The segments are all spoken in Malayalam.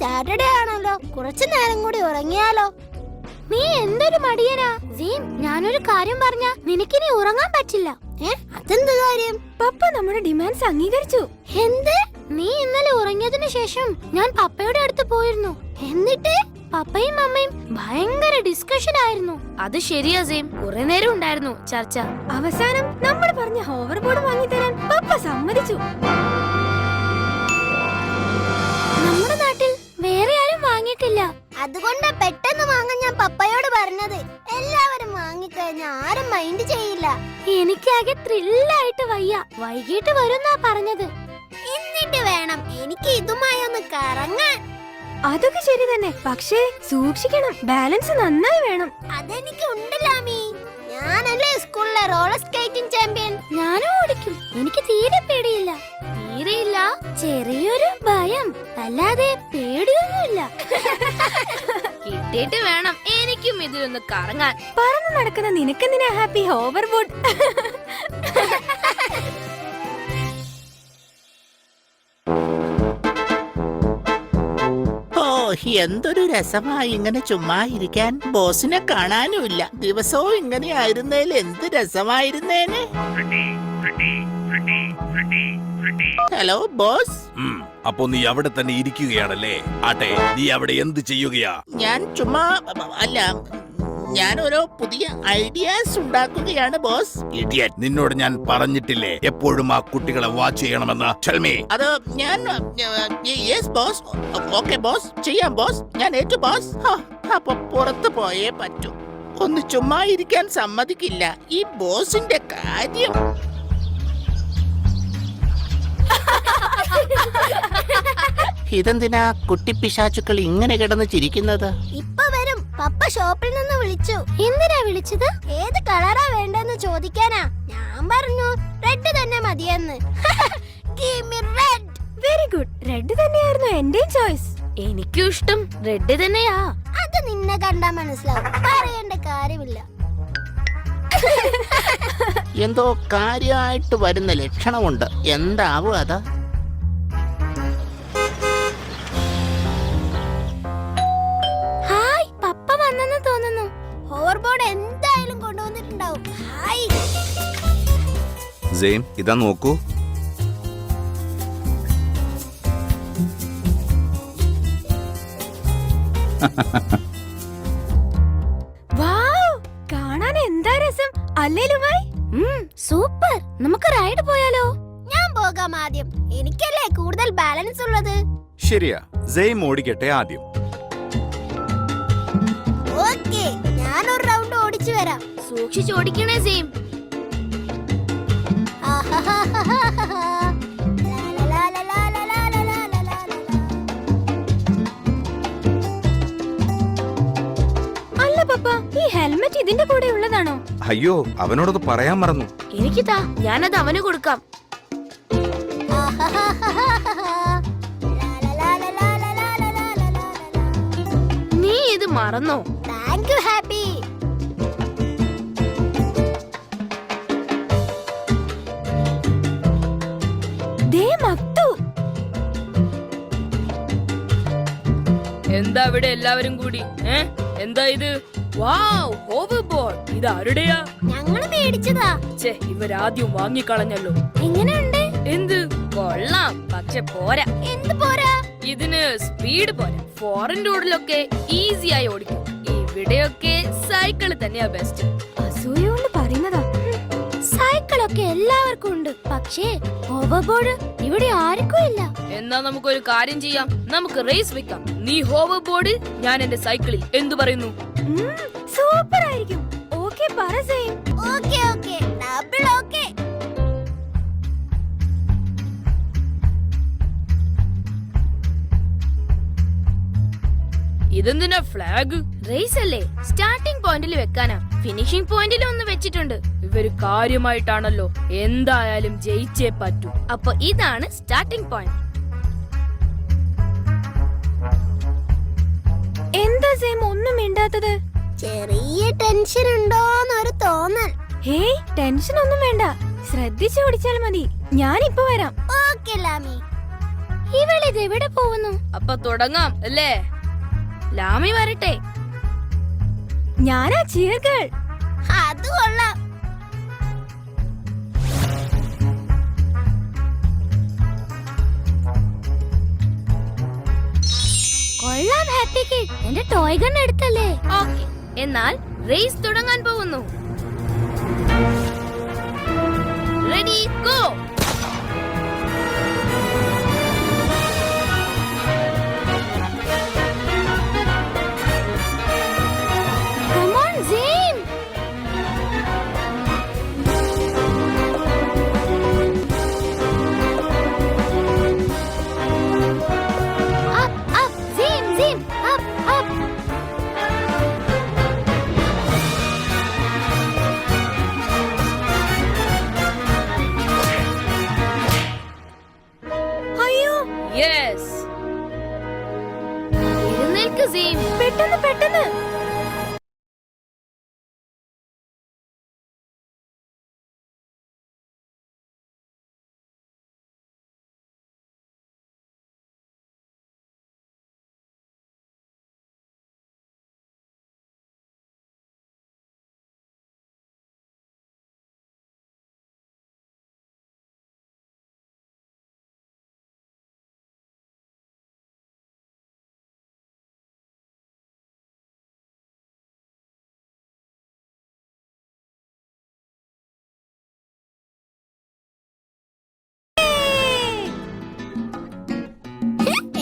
സാറ്റർഡേ ആണല്ലോ, കുറച്ചു നേരം കൂടി ഉറങ്ങിയാലോ? നീ എന്തൊരു മടിയനാ സീൻ. ഞാനൊരു കാര്യം പറഞ്ഞ നിനക്കിനി ഉറങ്ങാൻ പറ്റില്ല. അതെന്ത് കാര്യം? പപ്പ നമ്മുടെ ഡിമാൻഡ്സ് അംഗീകരിച്ചു. എന്ത്? നീ ഇന്നലെ ഉറങ്ങിയതിനു ശേഷം ഞാൻ പപ്പയുടെ അടുത്ത് പോയിരുന്നു. എന്നിട്ട് പപ്പയും അമ്മയും ഭയങ്കര ഡിസ്കഷൻ ആയിരുന്നു. അത് ശരിയാ സീം, കുറെ നേരം ഉണ്ടായിരുന്നു ചർച്ച. അവസാനം നമ്മൾ പറഞ്ഞ ഹോവർ ബോർഡ് വാങ്ങിത്തരാൻ പപ്പ സമ്മതിച്ചു. നമ്മുടെ നാട്ടിൽ വേറെ ആരും വാങ്ങിയിട്ടില്ല. അതുകൊണ്ടാ പെട്ടെന്ന് വാങ്ങാൻ ഞാൻ പപ്പയോട് പറഞ്ഞത്. എല്ലാവരും വാങ്ങിക്കഴിഞ്ഞ ആരും മൈൻഡ് ചെയ്യില്ല. എനിക്കാകെ ത്രില്ലായിട്ട് വയ്യ. വൈകിട്ട് വരുന്നാ പറഞ്ഞത്. എന്നിട്ട് വേണം എനിക്ക് ഇതുമായി ഒന്ന് കറങ്ങാൻ. അതൊക്കെ ശരി തന്നെ, പക്ഷേ സൂക്ഷിക്കണം, ബാലൻസ് നന്നായി വേണം. അതെനിക്ക് ഉണ്ടല്ലാമീ. ഞാനല്ലേ സ്കൂളിലെ റോളർ സ്കേറ്റിംഗ് ചാമ്പ്യൻ. ഞാനും ഓടിക്കും. എനിക്ക് തീരെ പേടിയില്ല. തീരെയില്ല? ചെറിയൊരു ഭയം, അല്ലാതെ പേടിയൊന്നുമില്ല. കിട്ടിയിട്ട് വേണം എനിക്കും ഇതിലൊന്ന് കറങ്ങാൻ. പറന്നു നടക്കുന്ന നിനക്കെന്തിനാ ഹാപ്പി ഹോവർ ബോർഡ്? എന്തൊരു രസമായി ഇങ്ങനെ ചുമ്മാ ഇരിക്കാൻ. ബോസിനെ കാണാനുമില്ല. ദിവസവും ഇങ്ങനെ ആയിരുന്നേൽ എന്ത് രസമായിരുന്നേനെ. Hello boss. അപ്പൊ നീ അവിടെ തന്നെ ഇരിക്കുകയാണല്ലേ? ആട്ടെ, നീ അവിടെ എന്ത് ചെയ്യുകയാ? ഞാൻ ചുമ്മാ അല്ല, ഞാൻ ഓരോ പുതിയ ഐഡിയാസ് ഉണ്ടാക്കുകയാണ് ബോസ്. ഇഡിയറ്റ്, നിന്നോട് ഞാൻ പറഞ്ഞിട്ടില്ലേ എപ്പോഴും ആ കുട്ടികളെ വാച്ച് ചെയ്യണമെന്ന്? ടെൽ അത് ഞാൻ യെസ് ബോസ്. ഓക്കെ ബോസ്, ചെയ്യാം ബോസ്. ഞാൻ ഏറ്റു ബോസ്. അപ്പൊ പുറത്തു പോയേ പറ്റൂ. ഒന്ന് ചുമ്മാ ഇരിക്കാൻ സമ്മതിക്കില്ല ഈ ബോസിന്റെ കാര്യം. ഇതെന്തിനാ കുട്ടിപ്പിശാചുക്കൾ ഇങ്ങനെ കിടന്ന് ചിരിക്കുന്നത്? ഇപ്പൊ വരും. പപ്പ ഷോപ്പിൽ നിന്ന് വിളിച്ചു. എന്തിനാ വിളിച്ചത്? ഏത് കളറാ വേണ്ടെന്ന് ചോദിക്കാനാ. ഞാൻ പറഞ്ഞു റെഡ് തന്നെ മതിയെന്ന്. വെരി ഗുഡ്, റെഡ് തന്നെയായിരുന്നു എന്റെ ചോയ്സ്. എനിക്കും ഇഷ്ടം റെഡ് തന്നെയാ. അത് നിന്നെ കണ്ടാ മനസ്സിലാവും, പറയേണ്ട കാര്യമില്ല. എന്തോ കാര്യമായിട്ട് വരുന്ന ലക്ഷണമുണ്ട്. എന്താവും അത്? ഹായ്, പപ്പ വന്നെന്ന് തോന്നുന്നു. ഹോവർ ബോർഡ് എന്തായാലും കൊണ്ടുവന്നിട്ടുണ്ടാവും. ഹായ്. സെയിം, ഇതാ നോക്കൂ. വാവ്, കാണാൻ എന്താ രസം അല്ലേ ലുമായി? സൂപ്പർ. നമുക്ക് റൈഡ് പോയാലോ? ഞാൻ പോകാം ആദ്യം. എനിക്കല്ലേ കൂടുതൽ ബാലൻസ് ഉള്ളത്. ശരിയാ, സെയിം ഓടിക്കട്ടെ ആദ്യം. ഓക്കേ, ഞാൻ ഒരു റൗണ്ട് ഓടിച്ചു വരാം. സൂക്ഷിച്ചോടിക്കണേ സീം. അല്ല പപ്പ, ഈ ഹെൽമെറ്റ് ഇതിന്റെ കൂടെ ഉള്ളതാണോ? അയ്യോ, അവനോടത് പറയാൻ മറന്നു. എനിക്ക് താ, ഞാനത് അവന് കൊടുക്കാം. നീ ഇത് മറന്നോ? Thank you Happy. ദേ മക്തു. എന്താ ഇവിടെ എല്ലാവരും കൂടി? എന്താ ഇത്? Wow, hoverboard. ഇത് ആരുടെയാ? ഞങ്ങള് മേടിച്ചതാ. ഇവരാദ്യം വാങ്ങിക്കളഞ്ഞല്ലോ. എങ്ങനെയുണ്ട്? എന്ത് കൊള്ളാം, പക്ഷെ പോരാ. എന്ത് പോരാ? ഇതിന് സ്പീഡ് പോരാ. ഫോറിൻ റോഡിലൊക്കെ ഈസിയായി ഓടിക്കും. ഇവിടെയൊക്കെ സൈക്കിൾ തന്നെയാ ബെസ്റ്റ്. അസൂയ കൊണ്ട് പറയുന്നതാ. സൈക്കിളൊക്കെ എല്ലാവർക്കും ഉണ്ട്, പക്ഷേ ഹോവർ ബോർഡ് ഇവിടെ ആർക്കും ഇല്ല. എന്നാ നമുക്കൊരു കാര്യം ചെയ്യാം, നമുക്ക് റേസ് വെക്കാം. നീ ഹോവർ ബോർഡിൽ, ഞാൻ എന്റെ സൈക്കിളിൽ. എന്തു പറയുന്നു? സൂപ്പർ ആയിരിക്കും. ഓക്കേ പറ same. Okay okay, double okay. ഇതെന്തിനാ ഫ്ലാഗ്? റേസ് അല്ലേ, സ്റ്റാർട്ടിംഗ് പോയിന്റിൽ വെക്കാനാ. ഫിനിഷിംഗ് പോയിന്റിൽ ഒന്ന് വെച്ചിട്ടുണ്ട്. ഇവര് കാര്യമായിട്ടാണല്ലോ. എന്തായാലും ജയിച്ചേ പറ്റൂ. അപ്പൊ ഇതാണ് സ്റ്റാർട്ടിംഗ് പോയിന്റ്. എന്താ സെയിം ഒന്നും മിണ്ടാത്തത്? ചെറിയ ടെൻഷൻ ഉണ്ടോന്നൊരു തോന്നൽ. ഹേയ്, ടെൻഷൻ ഒന്നും വേണ്ട, ശ്രദ്ധിച്ചു ഓടിച്ചാൽ മതി. ഞാൻ ഇപ്പൊ വരാം. ഓക്കേ ലാമി. ഇവളിത് എവിടെ പോകുന്നു? അപ്പൊ തുടങ്ങാം അല്ലേ? ലാമി വരട്ടെ. ഞാനാ ചിയർ ഗേൾ. അത് കൊള്ളാം. കൊള്ളാം ഹാപ്പി കിഡ്. എന്റെ ടോയ് ഗൺ എടുത്തല്ലേ? ഓക്കെ, എന്നാൽ റേസ് തുടങ്ങാൻ പോകുന്നു. Ready go. Come on, Zayn. Up, up, Zayn, Zayn, up, up. അയ്യോ, യെസ്. എഴുന്നേൽക്ക് സീം. പെട്ടെന്ന് പെട്ടെന്ന്.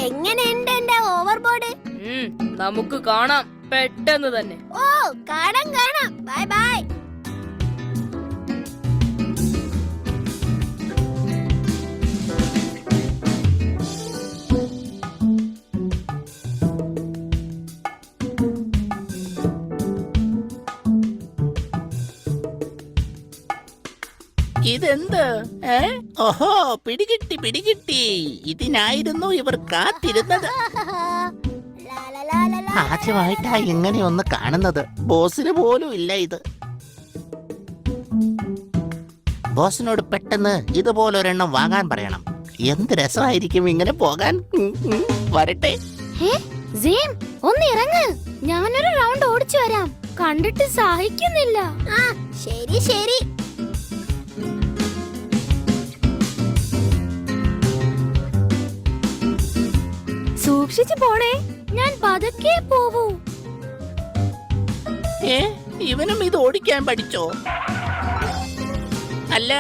എങ്ങനെയുണ്ട് എന്റെ ഓവർബോർഡ്? നമുക്ക് കാണാം പെട്ടെന്ന് തന്നെ. ഓ, കാണാം കാണാം. Bye bye. ഇതെന്ത്? ഓഹോ, പിടികിട്ടി പിടികിട്ടി. ഇതിനായിരുന്നു ഇവർ കാത്തിരുന്നത്. ലാ, ലാ, ലാ, ലാ, ലാ. ആദ്യമായിട്ടാ ഇങ്ങനെയൊന്ന് കാണുന്നത്. ബോസിന് പോലും ഇല്ല ഇത്. ബോസിനോട് പെട്ടെന്ന് ഇതുപോലൊരെണ്ണം വാങ്ങാൻ പറയണം. എന്ത് രസമായിരിക്കും ഇങ്ങനെ പോകാൻ. വരട്ടെ. ഹേ, സീം, ഒന്ന് ഇറങ്ങ്. ഞാനൊരു റൗണ്ട് ഓടിച്ചു വരാം. കണ്ടിട്ട് സഹിക്കുന്നില്ല. ആ, ശരി ശരി. സൂക്ഷിച്ചു പോണേ. ഞാൻ പതുക്കെ പോവൂ. ഇവനും ഇത് ഓടിക്കാൻ പഠിച്ചോ? അല്ല,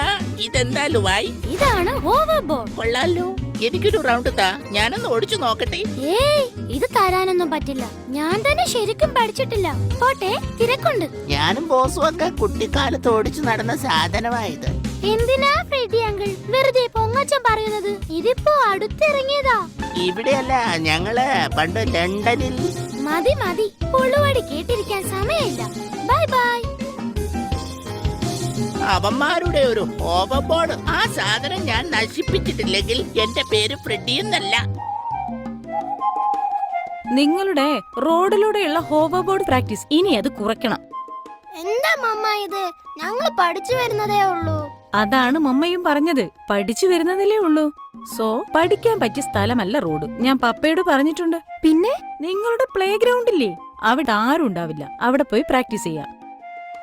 ഇതെന്താ ലുവായി? ഇതാണ് ഓവർബോർഡ്. കൊള്ളാലോ. എനിക്കൊരു റൗണ്ട് താ, ഞാനൊന്ന് ഓടിച്ചു നോക്കട്ടെ. ഏയ്, ഇത് തരാനൊന്നും പറ്റില്ല. ഞാൻ തന്നെ ശരിക്കും പഠിച്ചിട്ടില്ല. പോട്ടെ, തിരക്കുണ്ട്. ഞാനും ബോസും ഒക്കെ കുട്ടിക്കാലത്ത് ഓടിച്ചു നടന്ന സാധനമായത്. എന്തിനാ ഫ്രെഡി അങ്കിൾ വെറുതെ പൊങ്ങച്ചം പറയുന്നത്? ഇതിപ്പോ അടുത്തിറങ്ങിയതാ. ഇവിടെയല്ല, ഞങ്ങള് പണ്ട് ലണ്ടനിൽ. മതി മതി, പുളുവടി കേട്ടിരിക്കാൻ സമയമില്ല. Bye bye. അവന്മാരുടെ ഒരു ഓവർബോർഡ്. ആ സാധനം ഞാൻ നശിപ്പിച്ചിട്ടില്ലെങ്കിൽ എന്റെ പേര് ഫ്രെഡി എന്നല്ല. നിങ്ങളുടെ റോഡിലൂടെയുള്ള ഹോവർബോർഡ് പ്രാക്ടീസ് ഇനി അത് കുറയ്ക്കണം. എന്താ മമ്മ ഇത്? ഞങ്ങൾ പഠിച്ചു വരുന്നതേ ഉള്ളൂ. അതാണ് മമ്മയും പറഞ്ഞത്, പഠിച്ചു വരുന്നതല്ലേ ഉള്ളൂ. സോ പഠിക്കാൻ പറ്റിയ സ്ഥലമല്ല റോഡ്. ഞാൻ പപ്പയോട് പറഞ്ഞിട്ടുണ്ട്. പിന്നെ നിങ്ങളുടെ പ്ലേ ഗ്രൗണ്ടില്ലേ, അവിടെ ആരും ഉണ്ടാവില്ല. അവിടെ പോയി പ്രാക്ടീസ് ചെയ്യാം.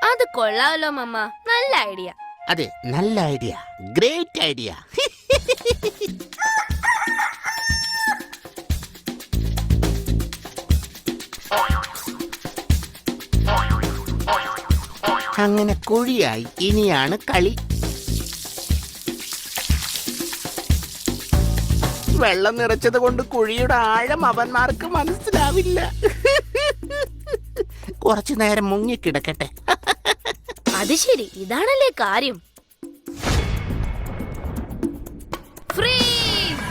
അത് കൊള്ളാമല്ലോ മമ്മ, നല്ല ഐഡിയ. അതെ, നല്ല ഐഡിയ, ഗ്രേറ്റ് ഐഡിയ. അങ്ങനെ കുഴിയായി. ഇനിയാണ് കളി. വെള്ളം നിറച്ചത് കൊണ്ട് കുഴിയുടെ ആഴം അവന്മാർക്ക് മനസ്സിലാവില്ല. കുറച്ചു നേരം മുങ്ങിക്കിടക്കട്ടെ. അത് ശരി, ഇതാണല്ലേ കാര്യം. ഫ്രീസ്.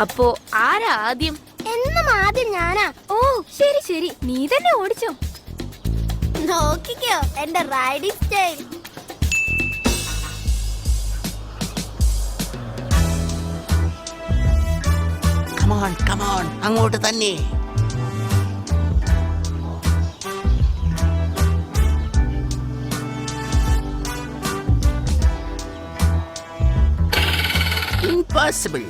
അപ്പോ ആരാ ആദ്യം? എന്നും ആദ്യം ഞാനാ. ഓ ശരി ശരി, നീ തന്നെ ഓടിച്ചോ. നോക്കിക്കോ എന്റെ റൈഡിംഗ് സ്റ്റൈൽ. കമോൺ കമോൺ, അങ്ങോട്ട് തന്നെ. ഇംപോസിബിൾ.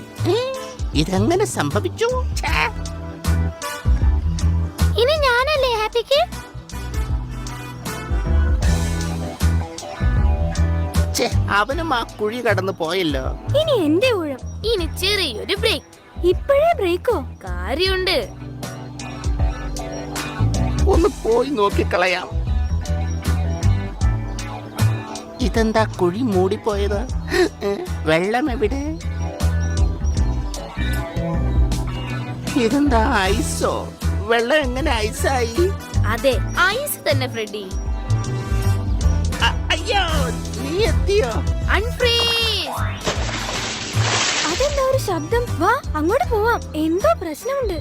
ഇതെങ്ങനെ സംഭവിച്ചു? ഛേ. ഇനി ഞാനല്ലേ ഹാപ്പിക്ക്? ഛേ, അവനും ആ കുഴി കടന്നു പോയല്ലോ. ഇനി എന്റെ ഊഴം. ഇനി ചെറിയൊരു ബ്രേക്ക്. ഇപ്പോഴേ ബ്രേക്കോ? കാര്യമുണ്ട്. ഒന്ന് പോയി നോക്കിക്കളയാം. ഇതെന്താ കുഴി മൂടിപ്പോയത്? വെള്ളം എവിടെ? ഇതെന്താ ഐസോ? വെള്ളം എങ്ങനെ ഐസായി? അതെ, ഐസ് തന്നെ ഫ്രെഡി. അയ്യോ, നീ എത്തിയോ? അൺഫ്രീസ്. അതെന്താ ഒരു ശബ്ദം? വാ അങ്ങോട്ട് പോവാം. എന്തോ പ്രശ്നമുണ്ട്.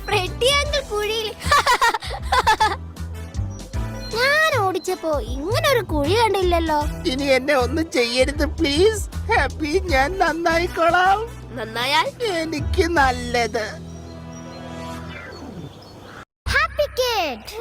ഫ്രെഡി അങ്കിൾ കുഴിയിൽ. ഞാൻ ഓടിച്ചപ്പോ ഇങ്ങനെ ഒരു കുഴി കണ്ടില്ലല്ലോ. ഇനി എന്നെ ഒന്നും ചെയ്യരുത് പ്ലീസ്. ഹാപ്പി, ഞാൻ നന്നായിക്കോളാം. നന്നായാൽ എനിക്ക് നല്ലത്. Happy kid.